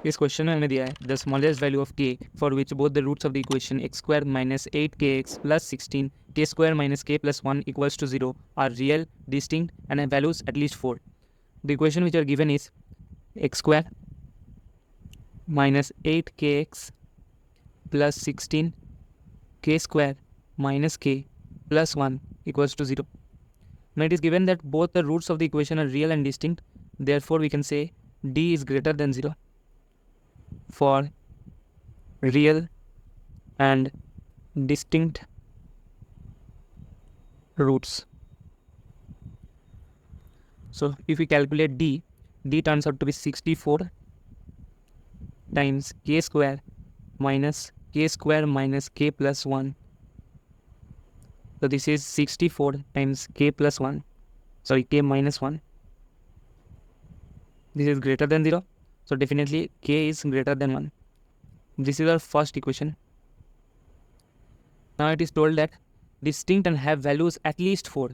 इस क्वेश्चन में हमें दिया है the smallest value of k for which both the roots of the equation x square minus 8kx plus 16 k square minus k plus 1 equals to 0 are real distinct and have values at least 4. The equation which are given is x square minus 8kx plus 16 k square minus k plus 1 equals to 0. Now it is given that both the roots of the equation are real and distinct. Therefore, we can say d is greater than 0 for real and distinct roots. So if we calculate d turns out to be 64 times k square minus k plus 1. So this is 64 times k plus 1, sorry, k minus 1. This is greater than 0. So definitely k is greater than 1. This is our first equation. Now it is told that distinct and have values at least 4.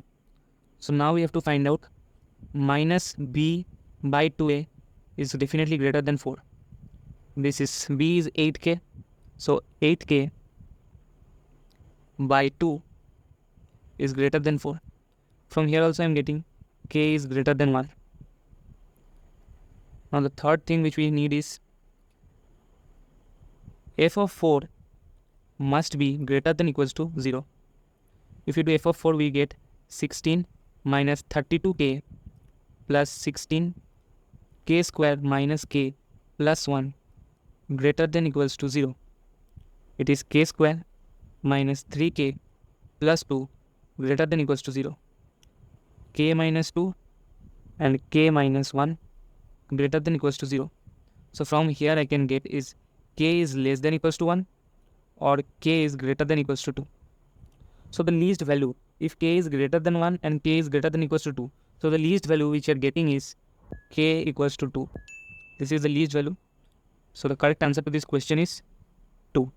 So now we have to find out minus b by 2a is definitely greater than 4. This is b is 8k. So 8k by 2 is greater than 4. From here also I am getting k is greater than 1. Now the third thing which we need is f of 4 must be greater than equals to 0. If we do f of 4, we get 16 minus 32k plus 16 k square minus k plus 1 greater than equals to 0. It is k square minus 3k plus 2 greater than equals to 0. K minus 2 and k minus 1 greater than equals to 0. So from here I can get is k is less than equals to 1 or k is greater than equals to 2. So the least value, if k is greater than 1 and k is greater than equals to 2, so the least value which you are getting is k equals to 2. This is the least value. So the correct answer to this question is 2.